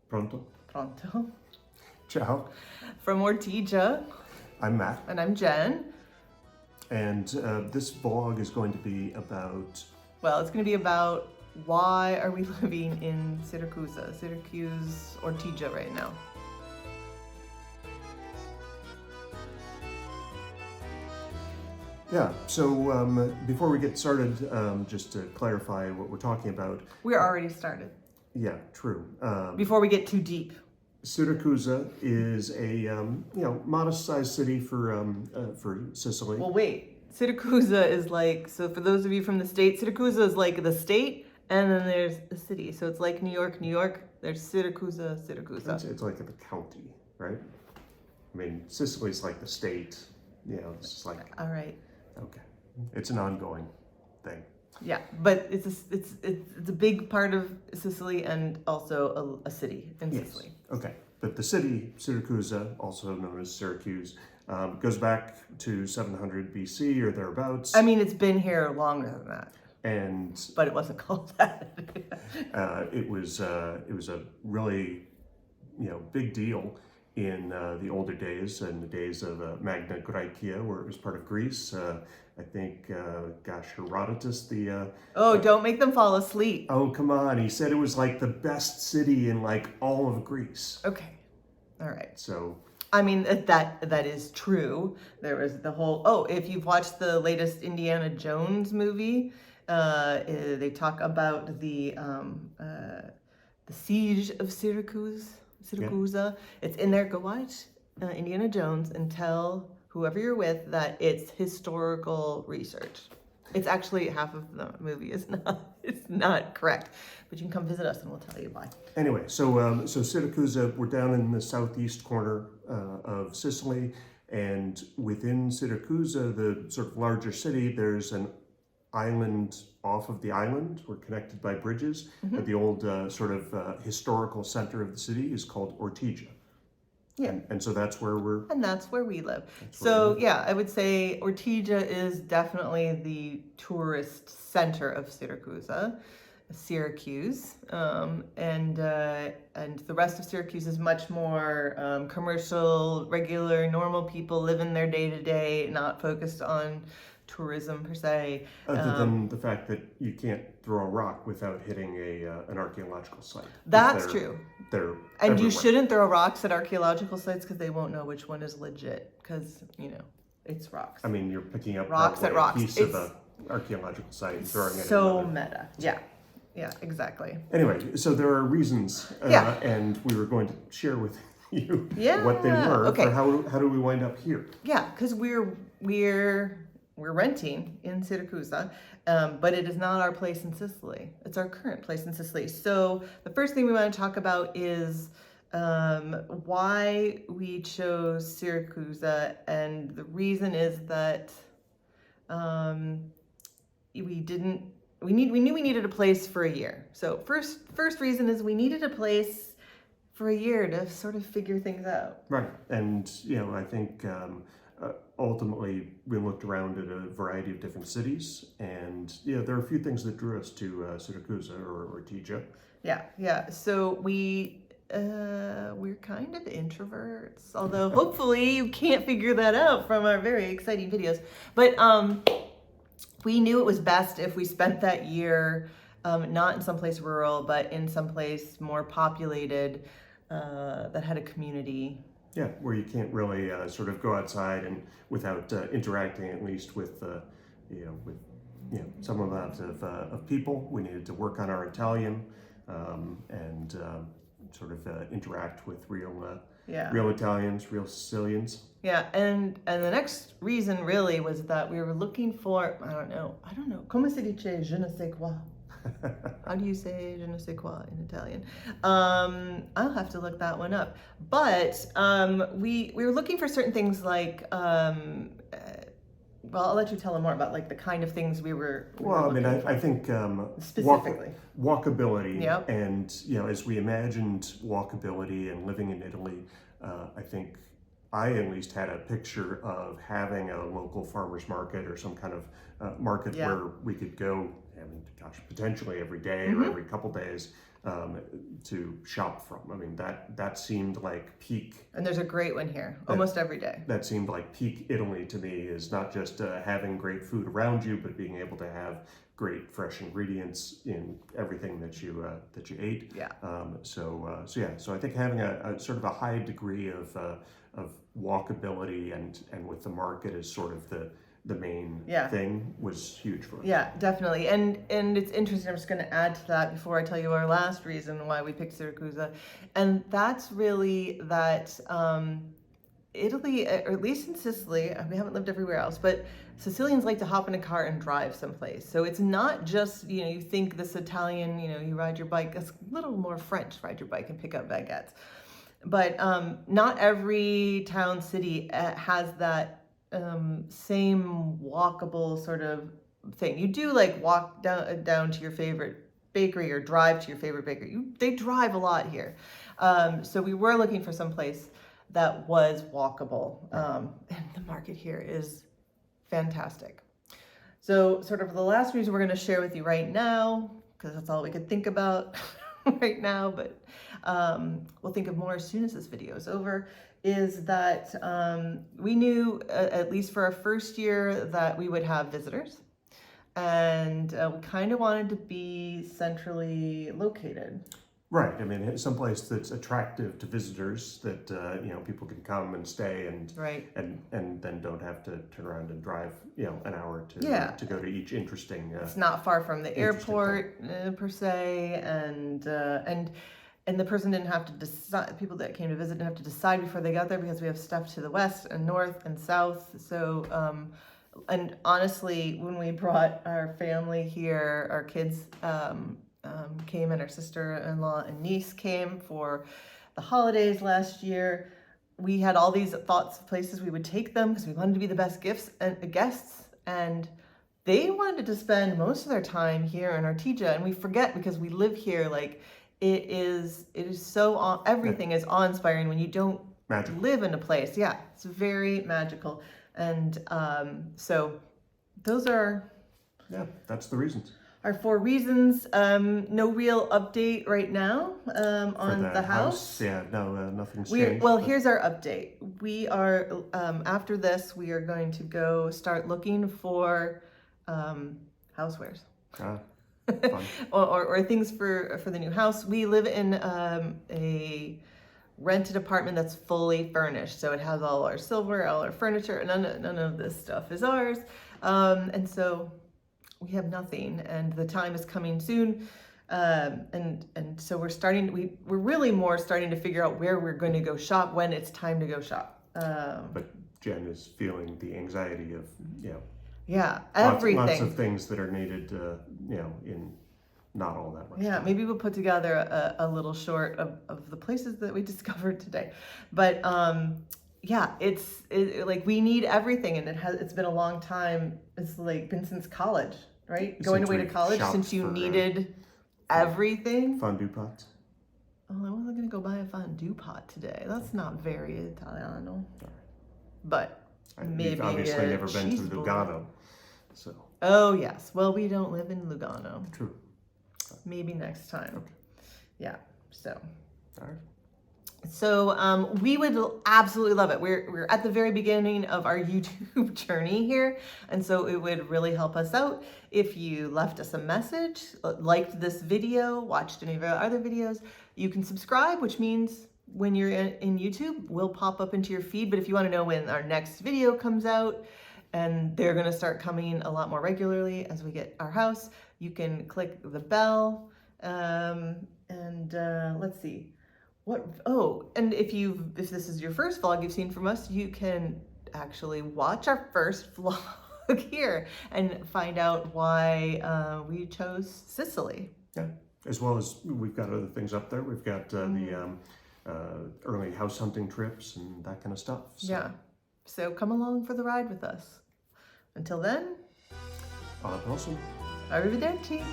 Pronto? Pronto. Ciao. From Ortigia. I'm Matt. And I'm Jen. And this vlog is going to be about... Well, it's going to be about why are we living in Syracuse, Ortigia right now. Yeah, so before we get started, just to clarify what we're talking about. We're already started. Yeah, true. Before we get too deep. Syracuse is a modest-sized city for Sicily. Well, wait. Syracuse is like, so for those of you from the state, Syracuse is like the state, and then there's the city. So it's like New York. There's Syracuse. It's like the county, right? I mean, Sicily's like the state. It's just like... All right. Okay. It's an ongoing thing. Yeah, but it's a big part of Sicily and also a city in Sicily. Okay, but the city, Syracuse, also known as Syracuse, goes back to 700 BC or thereabouts. I mean, it's been here longer than that. But it wasn't called that. It was a really, big deal in the older days, in the days of Magna Graecia, where it was part of Greece. I think, Herodotus, don't make them fall asleep. Oh, come on. He said it was like the best city in like all of Greece. Okay. All right. So... I mean, that is true. There was the whole, if you've watched the latest Indiana Jones movie, they talk about the siege of Syracuse. Yeah. It's in there. Go watch Indiana Jones and tell whoever you're with that it's historical research. It's actually half of the movie is not correct, but you can come visit us and we'll tell you why. Anyway, so Syracuse, we're down in the southeast corner of Sicily, and within Syracuse, the sort of larger city, there's an island off of the island. We're connected by bridges, but the old historical center of the city is called Ortigia. Yeah. And so that's where that's where we live. So yeah, I would say Ortigia is definitely the tourist center of Syracuse, and the rest of Syracuse is much more commercial, regular, normal people living their day to day, not focused on tourism per se. Other than the fact that you can't throw a rock without hitting an archaeological site. That's true. They're and everywhere. You shouldn't throw rocks at archaeological sites because they won't know which one is legit because, it's rocks. I mean, you're picking up rocks at rocks. A piece of an archaeological site and throwing it so in meta. Yeah, exactly. Anyway, so there are reasons, and we were going to share with you what they were. Okay. For how do we wind up here? Yeah, because we're renting in Syracuse, but it is not our place in Sicily. It's our current place in Sicily. So the first thing we want to talk about is why we chose Syracuse, and the reason is that we knew we needed a place for a year. So first reason is we needed a place for a year to sort of figure things out. Right, and I think ultimately we looked around at a variety of different cities, and there are a few things that drew us to Syracuse or Ortigia. Yeah. So we're kind of introverts, although hopefully you can't figure that out from our very exciting videos. But we knew it was best if we spent that year not in someplace rural, but in someplace more populated that had a community. Yeah, where you can't really sort of go outside and without interacting at least with some amount of people. We needed to work on our Italian and sort of interact with real Italians, real Sicilians. Yeah, and the next reason really was that we were looking for, I don't know, come si dice je ne sais quoi? How do you say je ne sais quoi in Italian? I'll have to look that one up. But we were looking for certain things like, I'll let you tell them more about like the kind of things we were I think specifically walkability. Yep. And as we imagined walkability and living in Italy, I think I at least had a picture of having a local farmer's market or some kind of market where we could go, potentially every day or every couple days to shop from. I mean, that seemed like peak. And there's a great one here almost every day. That seemed like peak Italy to me, is not just having great food around you, but being able to have great fresh ingredients in everything that you ate. Yeah. So I think having a sort of a high degree of walkability and with the market as sort of the main thing was huge for us. Yeah, definitely. And it's interesting. I'm just going to add to that before I tell you our last reason why we picked Syracuse. And that's really that Italy, or at least in Sicily, we haven't lived everywhere else, but Sicilians like to hop in a car and drive someplace. So it's not just, you think this Italian, you ride your bike. It's a little more French, ride your bike and pick up baguettes. But not every town, city has that same walkable sort of thing. You do like walk down to your favorite bakery or drive to your favorite bakery. They drive a lot here. So we were looking for some place that was walkable. And the market here is fantastic. So sort of the last reason we're going to share with you right now, because that's all we could think about right now, but we'll think of more as soon as this video is over, is that we knew, at least for our first year, that we would have visitors. And we kind of wanted to be centrally located. Right. I mean, someplace that's attractive to visitors, that people can come and stay and and then don't have to turn around and drive an hour to go to each interesting. It's not far from the airport per se, and the person didn't have to decide. People that came to visit didn't have to decide before they got there, because we have stuff to the west and north and south. So and honestly, when we brought our family here, our kids came, and our sister-in-law and niece came for the holidays last year. We had all these thoughts of places we would take them, because we wanted to be the best guests, and they wanted to spend most of their time here in Ortigia, and we forget, because we live here. Like, it is so everything is awe-inspiring when you don't live in a place. Yeah, it's very magical, and so those are that's the reasons. Our 4 reasons. No real update right now on the house. Yeah, no, nothing's changed. Well, here's our update. We are, after this, we are going to go start looking for housewares. Fun. or things for the new house. We live in a rented apartment that's fully furnished. So it has all our silver, all our furniture, and none of this stuff is ours. And so we have nothing, and the time is coming soon, and so we're really more starting to figure out where we're going to go shop when it's time to go shop. But Jen is feeling the anxiety of everything, lots of things that are needed in not all that much time. Maybe we'll put together a little short of the places that we discovered today, but it's like we need everything, and it's been a long time. It's like been since college, right? Going away to college, since you needed everything. Fondue pots. Oh, I wasn't gonna go buy a fondue pot today. That's not very Italiano. But maybe you've obviously never been to Lugano, so. Oh yes. Well, we don't live in Lugano. True. Maybe next time. Okay. Yeah. So. All right. So we would absolutely love it. We're at the very beginning of our YouTube journey here, and so it would really help us out if you left us a message, liked this video, watched any of our other videos. You can subscribe, which means when you're in YouTube, we'll pop up into your feed. But if you want to know when our next video comes out, and they're going to start coming a lot more regularly as we get our house, you can click the bell, and let's see. And if this is your first vlog you've seen from us, you can actually watch our first vlog here and find out why we chose Sicily. Yeah, as well as we've got other things up there. We've got the early house hunting trips and that kind of stuff. So. Yeah, so come along for the ride with us. Until then, alla prossima. Arrivederci.